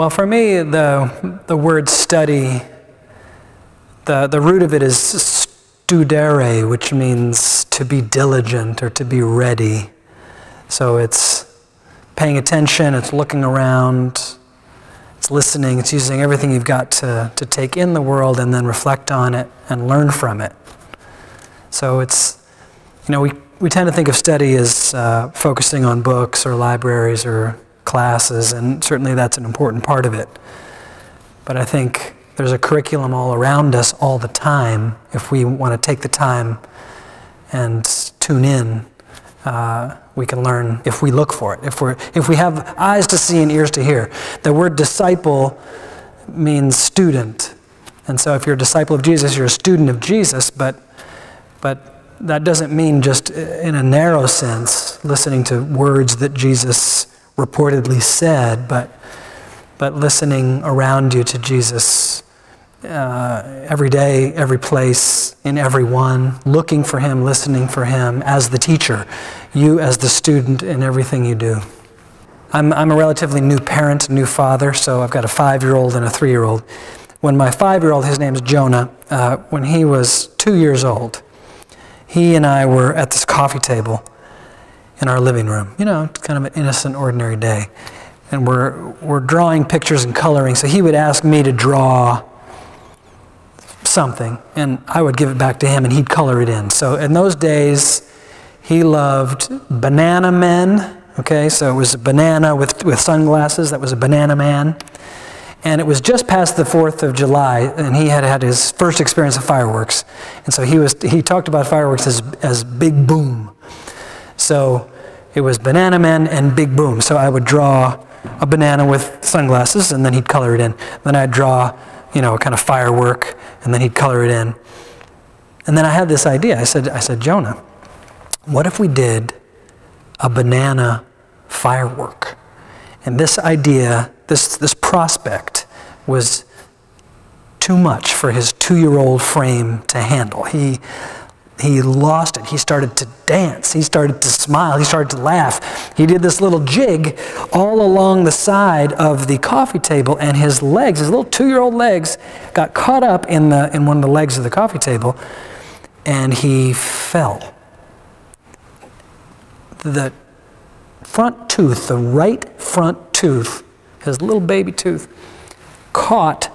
Well, for me, the word study, the root of it is studere, which means to be diligent or to be ready. So it's paying attention, it's looking around, it's listening, it's using everything you've got to take in the world and then reflect on it and learn from it. So it's, we tend to think of study as focusing on books or libraries or classes, and certainly that's an important part of it. But I think there's a curriculum all around us all the time. If we want to take the time and tune in, we can learn if we look for it. If we have eyes to see and ears to hear. The word disciple means student. And so if you're a disciple of Jesus, you're a student of Jesus, but that doesn't mean just in a narrow sense, listening to words that Jesus reportedly said, but listening around you to Jesus every day, every place, in everyone, looking for him, listening for him as the teacher, you as the student in everything you do. I'm a relatively new parent, new father, so I've got a 5-year-old and a 3-year-old. When my 5-year-old, his name's Jonah, when he was 2 years old, he and I were at this coffee table in our living room. It's kind of an innocent, ordinary day. And we're drawing pictures and coloring. So he would ask me to draw something, and I would give it back to him, and he'd color it in. So in those days, he loved banana men. Okay, so it was a banana with sunglasses. That was a banana man. And it was just past the 4th of July, and he had had his first experience of fireworks. And so he talked about fireworks as Big Boom. So it was Banana Man and Big Boom. So I would draw a banana with sunglasses, and then he'd color it in. Then I'd draw, a kind of firework, and then he'd color it in. And then I had this idea. I said, Jonah, what if we did a banana firework? And this idea, this prospect was too much for his 2-year-old frame to handle. He lost it. He started to dance. He started to smile. He started to laugh. He did this little jig all along the side of the coffee table, and his legs, his little 2-year-old legs, got caught up in one of the legs of the coffee table, and he fell. The front tooth, the right front tooth, his little baby tooth, caught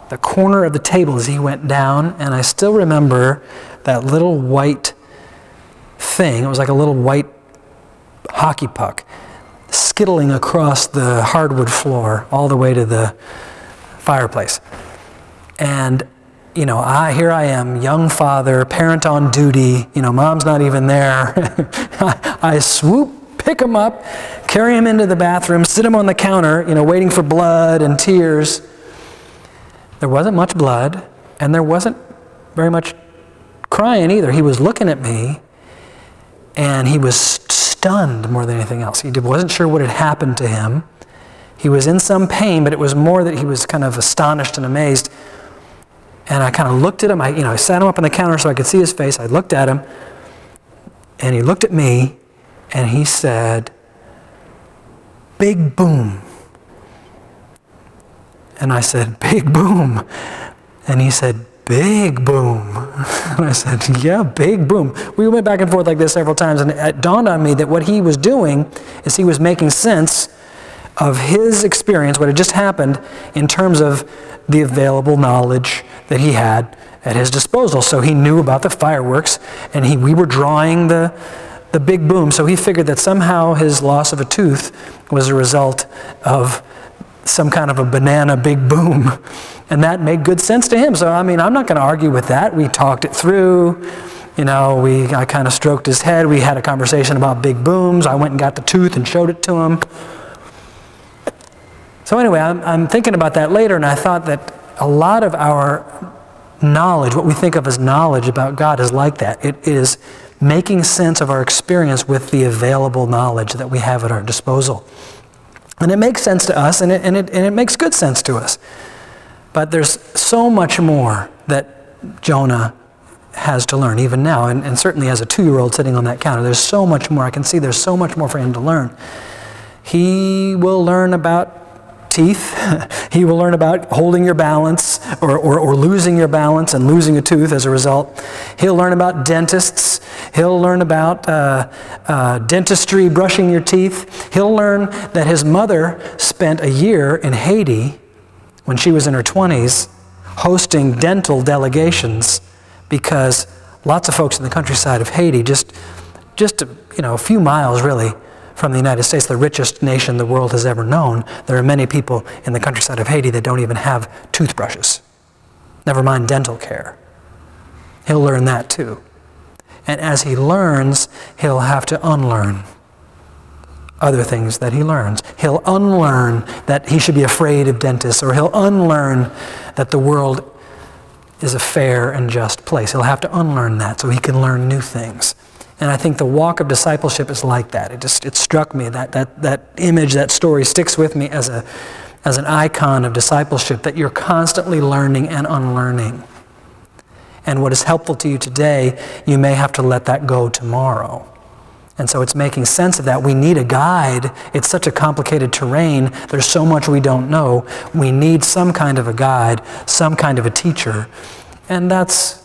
the corner of the table as he went down, and I still remember that little white thing. It was like a little white hockey puck skittling across the hardwood floor all the way to the fireplace. And here I am, young father, parent on duty, mom's not even there. I swoop, pick him up, carry him into the bathroom, sit him on the counter, waiting for blood and tears. There wasn't much blood, and there wasn't very much crying either. He was looking at me, and he was stunned more than anything else. He wasn't sure what had happened to him. He was in some pain, but it was more that he was kind of astonished and amazed. And I kind of looked at him. I sat him up on the counter so I could see his face. I looked at him, and he looked at me, and he said, "Big Boom." And I said, "Big Boom." And he said, "Big Boom." And I said, "Yeah, Big Boom." We went back and forth like this several times, and it dawned on me that what he was doing is he was making sense of his experience, what had just happened, in terms of the available knowledge that he had at his disposal. So he knew about the fireworks, and we were drawing the Big Boom, so he figured that somehow his loss of a tooth was a result of some kind of a banana Big Boom. And that made good sense to him. So, I'm not going to argue with that. We talked it through. I kind of stroked his head. We had a conversation about Big Booms. I went and got the tooth and showed it to him. So anyway, I'm thinking about that later, and I thought that a lot of our knowledge, what we think of as knowledge about God, is like that. It is making sense of our experience with the available knowledge that we have at our disposal. And it makes sense to us, and it makes good sense to us. But there's so much more that Jonah has to learn, even now, and certainly as a 2-year-old sitting on that counter, there's so much more. I can see there's so much more for him to learn. He will learn about teeth. He will learn about holding your balance or losing your balance and losing a tooth as a result. He'll learn about dentists. He'll learn about dentistry, brushing your teeth. He'll learn that his mother spent a year in Haiti when she was in her 20s hosting dental delegations because lots of folks in the countryside of Haiti, just a few miles really from the United States, the richest nation the world has ever known, there are many people in the countryside of Haiti that don't even have toothbrushes. Never mind dental care. He'll learn that too. And as he learns, he'll have to unlearn other things that he learns. He'll unlearn that he should be afraid of dentists, or he'll unlearn that the world is a fair and just place. He'll have to unlearn that so he can learn new things. And I think the walk of discipleship is like that. It struck me, that image, that story sticks with me as an icon of discipleship, that you're constantly learning and unlearning. And what is helpful to you today, you may have to let that go tomorrow. And so it's making sense of that. We need a guide. It's such a complicated terrain. There's so much we don't know. We need some kind of a guide, some kind of a teacher. And that's,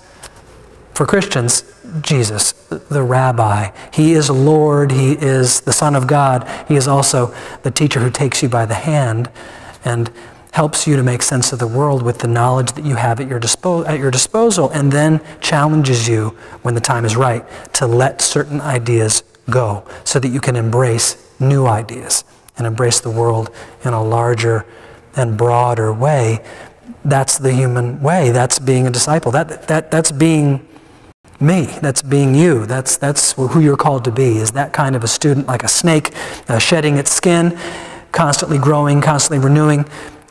for Christians, Jesus, the rabbi. He is Lord. He is the Son of God. He is also the teacher who takes you by the hand and helps you to make sense of the world with the knowledge that you have at your disposal, and then challenges you when the time is right to let certain ideas go so that you can embrace new ideas and embrace the world in a larger and broader way. That's the human way. That's being a disciple. That's being me. That's being you. That's who you're called to be, is that kind of a student, like a snake shedding its skin, constantly growing, constantly renewing,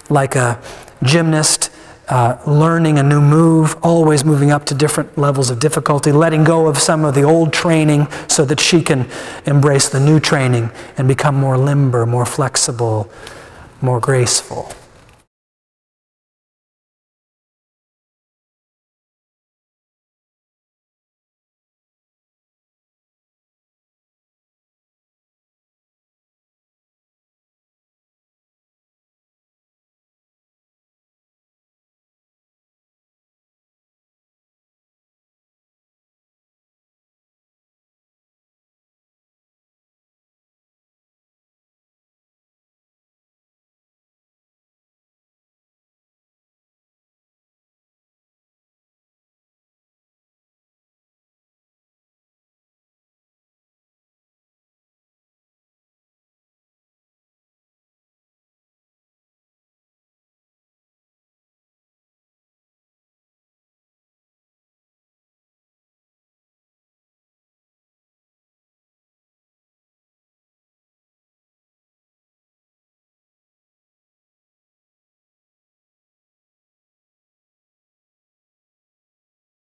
like a gymnast learning a new move, always moving up to different levels of difficulty, letting go of some of the old training so that she can embrace the new training and become more limber, more flexible, more graceful.